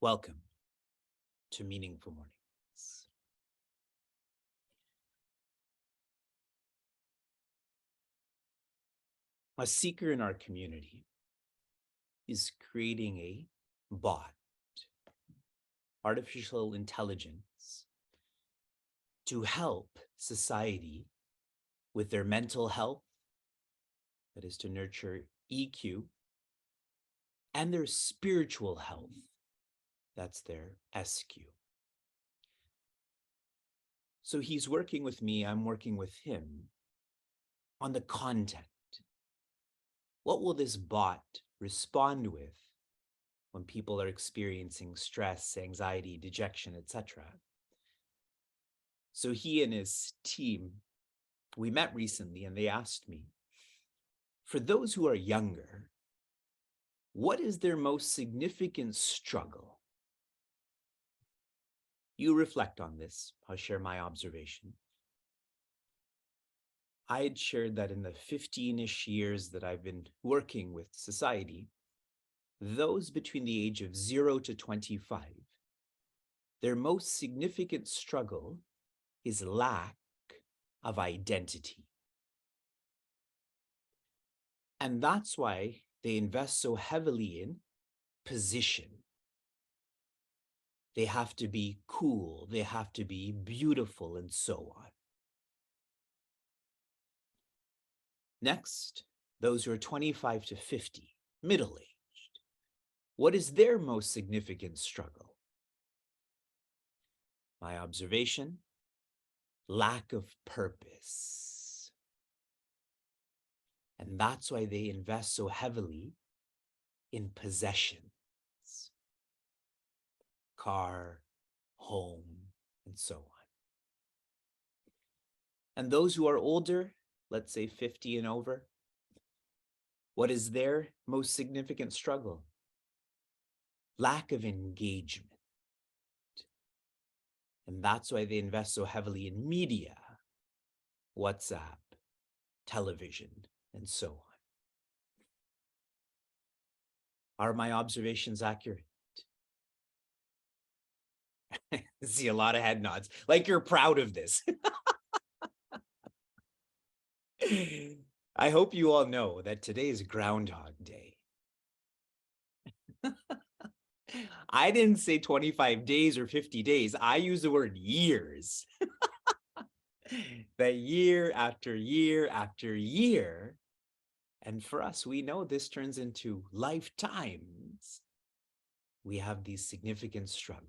Welcome to Meaningful Mornings. A seeker in our community is creating a bot, artificial intelligence, to help society with their mental health, that is to nurture EQ, and their spiritual health, that's their SQ. So he's working with me, I'm working with him on the content. What will this bot respond with when people are experiencing stress, anxiety, dejection, etc.? So he and his team, we met recently and they asked me, for those who are younger, what is their most significant struggle? You reflect on this. I'll share my observation. I had shared that in the 15-ish years that I've been working with society, those between the age of 0 to 25, their most significant struggle is lack of identity. And that's why they invest so heavily in position. They have to be cool, they have to be beautiful, and so on. Next, those who are 25 to 50, middle-aged. What is their most significant struggle? My observation, lack of purpose. And that's why they invest so heavily in possessions. Car, home, and so on. And those who are older, let's say 50 and over, what is their most significant struggle? Lack of engagement. And that's why they invest so heavily in media, WhatsApp, television, and so on. Are my observations accurate? I see a lot of head nods, like you're proud of this. I hope you all know that today is Groundhog Day. I didn't say 25 days or 50 days. I use the word years. That year after year after year. And for us, we know this turns into lifetimes. We have these significant struggles.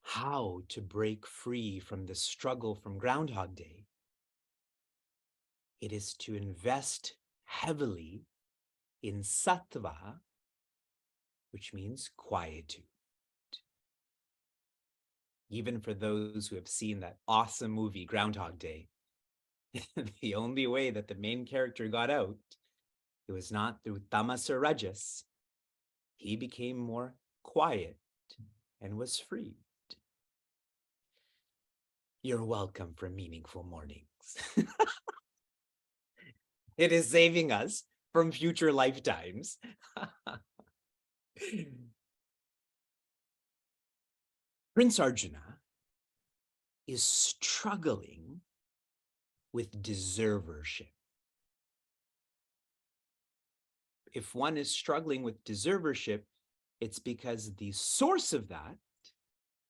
How to break free from the struggle from Groundhog Day? It is to invest heavily in sattva, which means quietude. Even for those who have seen that awesome movie, Groundhog Day, the only way that the main character got out, it was not through tamas or rajas. He became more quiet and was freed. You're welcome for Meaningful Mornings. It is saving us from future lifetimes. Prince Arjuna is struggling with deservership. If one is struggling with deservership, it's because the source of that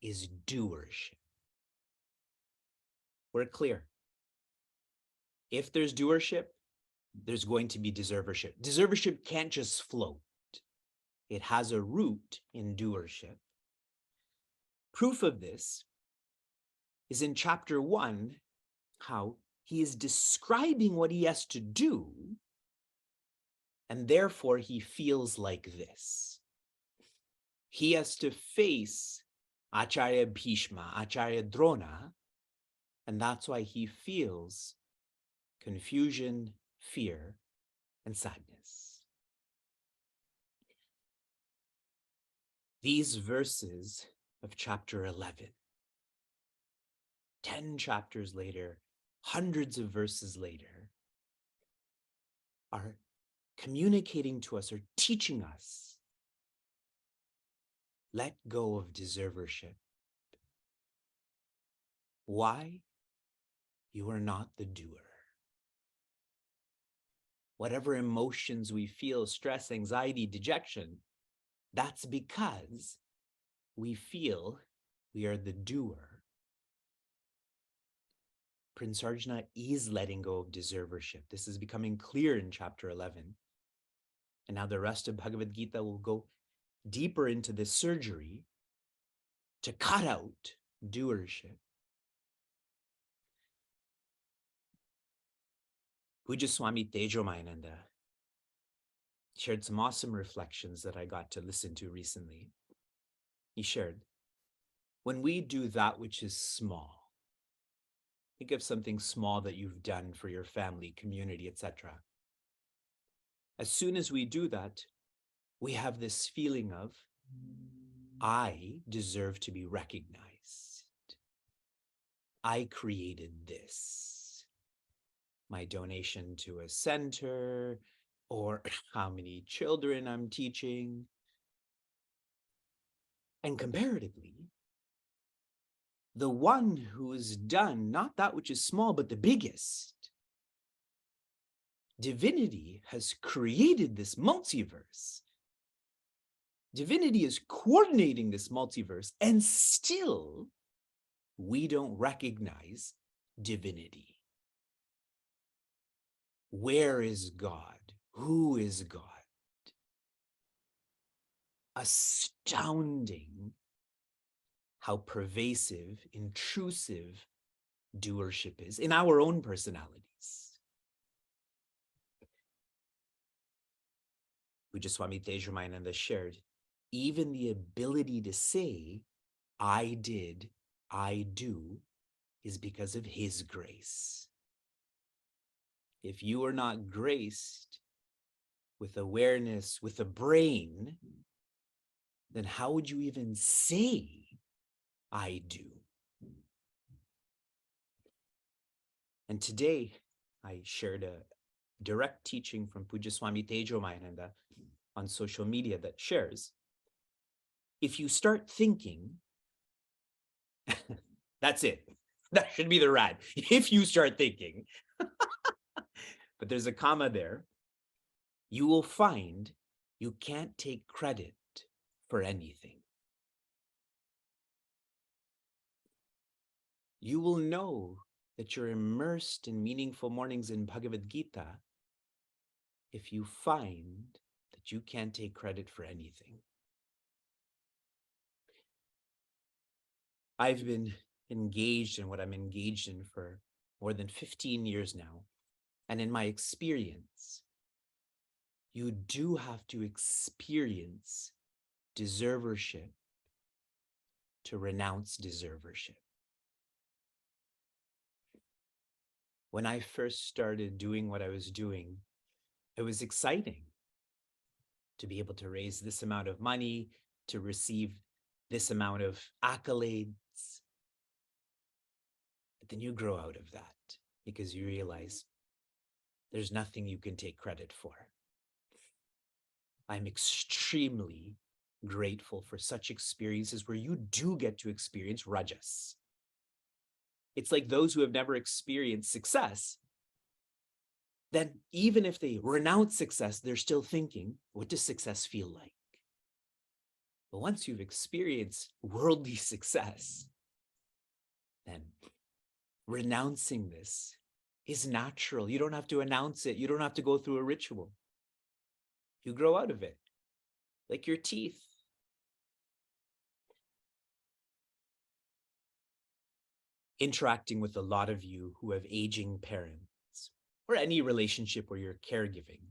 is doership. We're clear. If there's doership, there's going to be deservership. Deservership can't just float. It has a root in doership. Proof of this is in chapter 1, how he is describing what he has to do, and therefore he feels like this. He has to face Acharya Bhishma, Acharya Drona, and that's why he feels confusion, fear, and sadness. These verses of chapter 11, 10 chapters later, hundreds of verses later, are communicating to us or teaching us Let go of deservership. Why? You are not the doer. Whatever emotions we feel, stress, anxiety, dejection, that's because we feel we are the doer. Prince Arjuna is letting go of deservership. This is becoming clear in chapter 11. And now the rest of Bhagavad Gita will go deeper into this surgery to cut out doership. Puja Swami Tejomayananda shared some awesome reflections that I got to listen to recently. He shared, when we do that which is small, think of something small that you've done for your family, community, etc. As soon as we do that, we have this feeling of, I deserve to be recognized. I created this. My donation to a center, or how many children I'm teaching. And comparatively, the one who has done not that which is small, but the biggest, divinity has created this multiverse. Divinity is coordinating this multiverse, and still we don't recognize divinity. Where is God? Who is God? Astounding how pervasive, intrusive doership is in our own personalities. Puja Swami Tejomayananda shared, even the ability to say, I did, I do, is because of his grace. If you are not graced with awareness, with a brain, then how would you even say, I do? And today, I shared a direct teaching from Puja Swami Tejomayananda on social media that shares, if you start thinking, that's it. That should be the rad. If you start thinking, but there's a comma there, you will find you can't take credit for anything. You will know that you're immersed in meaningful mornings in Bhagavad Gita if you find that you can't take credit for anything. I've been engaged in what I'm engaged in for more than 15 years now. And in my experience, you do have to experience deservership to renounce deservership. When I first started doing what I was doing, it was exciting to be able to raise this amount of money, to receive this amount of accolades. But then you grow out of that because you realize there's nothing you can take credit for. I'm extremely grateful for such experiences where you do get to experience rajas. It's like those who have never experienced success, then even if they renounce success, they're still thinking, what does success feel like? But once you've experienced worldly success, then renouncing this is natural. You don't have to announce it. You don't have to go through a ritual. You grow out of it, like your teeth. Interacting with a lot of you who have aging parents or any relationship where you're caregiving,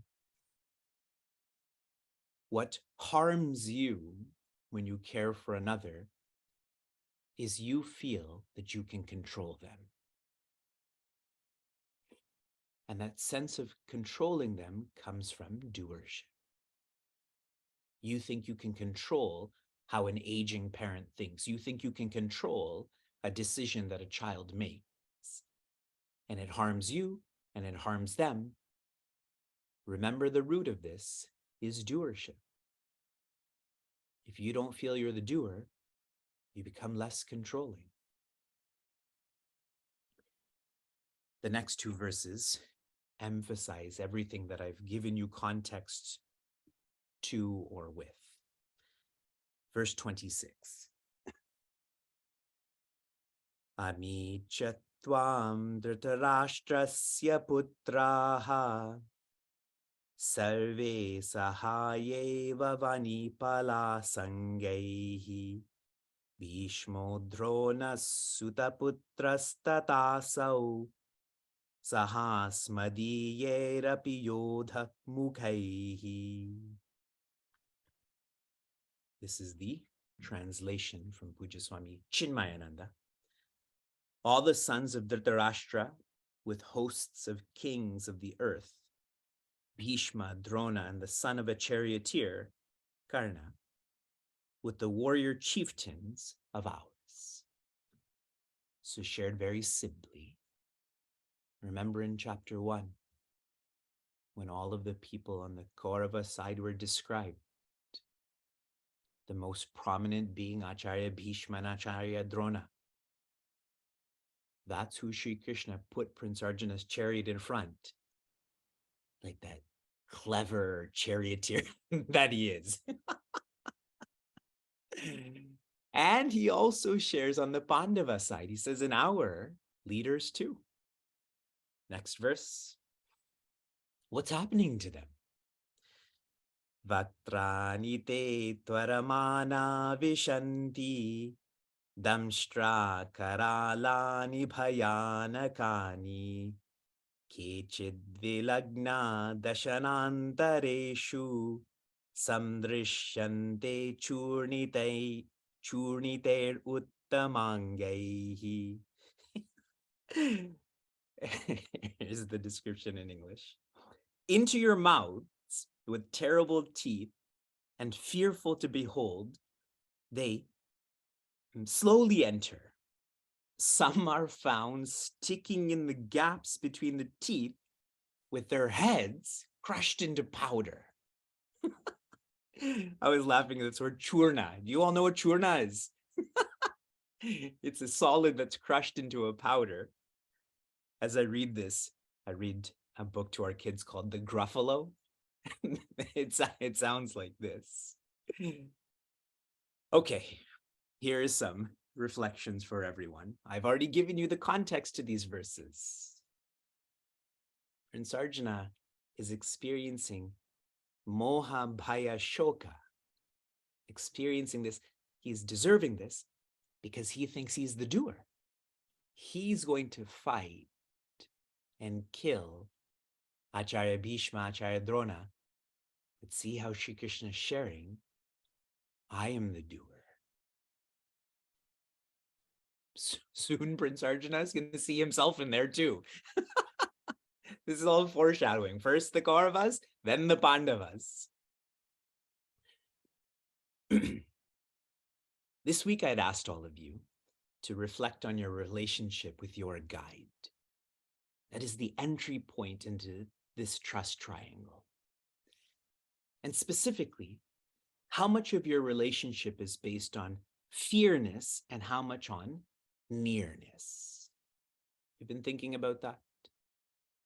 what harms you when you care for another is you feel that you can control them. And that sense of controlling them comes from doership. You think you can control how an aging parent thinks. You think you can control a decision that a child makes. And it harms you and it harms them. Remember, the root of this is doership. If you don't feel you're the doer, you become less controlling. The next two verses emphasize everything that I've given you context to or with. Verse 26. Ami tvam dhritarashtrasya putraha sarve sahayeva vanipala sangaihi Bhishmo drona sutaputrastatasau sahasmadiyerapi yodha mukhaihi. This is the translation from Pujya Swami Chinmayananda. All the sons of Dhritarashtra with hosts of kings of the earth, Bhishma, Drona, and the son of a charioteer, Karna, with the warrior chieftains of ours. So shared very simply. Remember in chapter 1, when all of the people on the Kaurava side were described, the most prominent being Acharya Bhishma and Acharya Drona. That's who Sri Krishna put Prince Arjuna's chariot in front. Like that clever charioteer that he is. And he also shares on the Pandava side. He says, in our leaders too. Next verse. What's happening to them? Vatrani te tvaramana vishanti damshtra karalani bhayanakani kechid vilagna dashanantareshu samdrishyante churniter uttamangaihi. Here's the description in English. Into your mouths with terrible teeth and fearful to behold, they slowly enter. Some are found sticking in the gaps between the teeth with their heads crushed into powder. I was laughing at this word churna. Do you all know what churna is? It's a solid that's crushed into a powder. As I read this, I read a book to our kids called The Gruffalo. It sounds like this. Okay, here is some reflections for everyone. I've already given you the context to these verses. Prince Arjuna is experiencing moha bhaya shoka. Experiencing this, he's deserving this because he thinks he's the doer. He's going to fight and kill Acharya Bhishma, Acharya Drona. But see how Sri Krishna is sharing, I am the doer. Soon Prince Arjuna is going to see himself in there too. This is all foreshadowing. First the Kauravas, then the Pandavas. This week I'd asked all of you to reflect on your relationship with your guide. That is the entry point into this trust triangle. And specifically, how much of your relationship is based on fearness and how much on nearness? You've been thinking about that?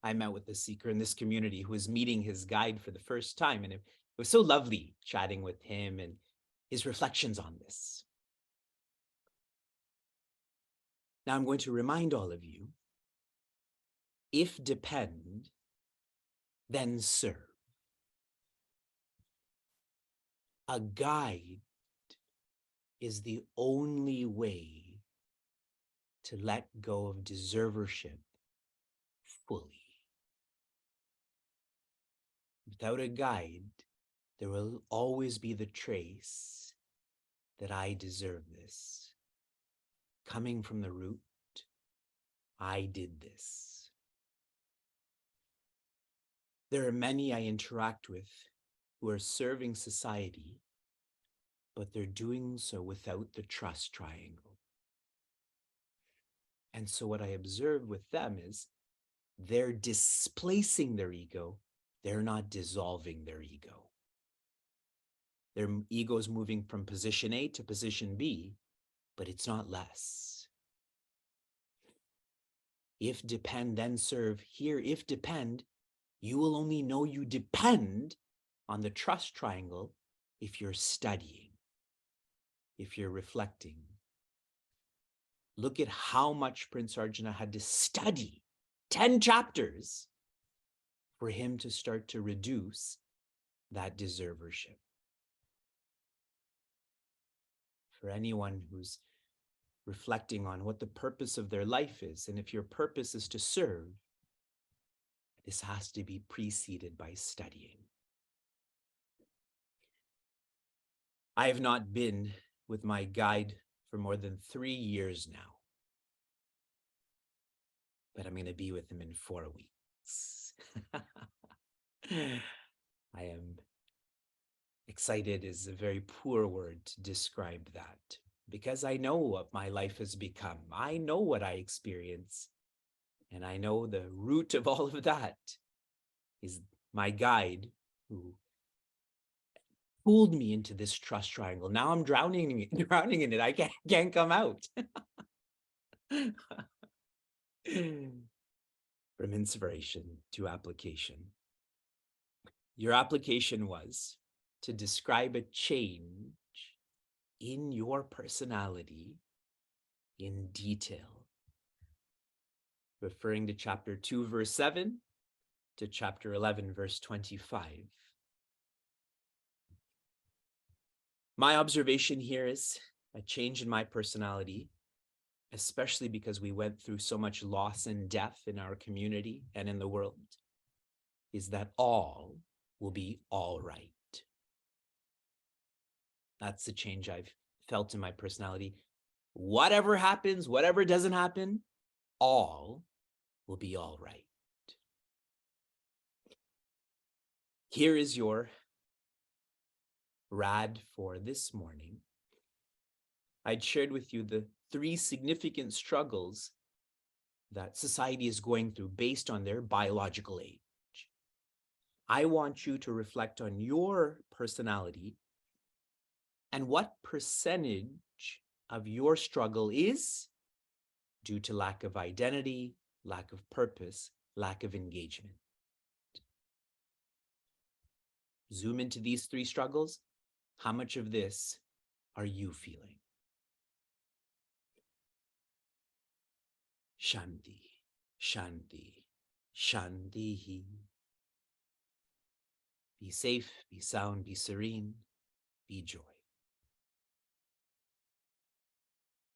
I met with a seeker in this community who was meeting his guide for the first time, and it was so lovely chatting with him and his reflections on this. Now I'm going to remind all of you, if depend, then serve. A guide is the only way to let go of deservership fully. Without a guide, there will always be the trace that I deserve this. Coming from the root, I did this. There are many I interact with who are serving society, but they're doing so without the trust triangle. And so what I observe with them is they're displacing their ego. They're not dissolving their ego. Their ego is moving from position A to position B, but it's not less. If depend, then serve. Here, if depend, you will only know you depend on the trust triangle if you're studying, if you're reflecting. Look at how much Prince Arjuna had to study, 10 chapters, for him to start to reduce that deservership. For anyone who's reflecting on what the purpose of their life is, and if your purpose is to serve, this has to be preceded by studying. I have not been with my guide for more than 3 years now, but I'm going to be with him in 4 weeks. I am excited is a very poor word to describe that, because I know what my life has become. I know what I experience, and I know the root of all of that is my guide who pulled me into this trust triangle. Now I'm drowning in it. I can't come out. From inspiration to application. Your application was to describe a change in your personality in detail, referring to chapter 2, verse 7 to chapter 11, verse 25. My observation here is a change in my personality, especially because we went through so much loss and death in our community and in the world, is that all will be all right. That's the change I've felt in my personality. Whatever happens, whatever doesn't happen, all will be all right. Here is your rad for this morning. I'd shared with you the 3 significant struggles that society is going through based on their biological age. I want you to reflect on your personality and what percentage of your struggle is due to lack of identity, lack of purpose, lack of engagement. Zoom into these 3 struggles. How much of this are you feeling? Shanti, Shanti, Shanti. Be safe, be sound, be serene, be joy.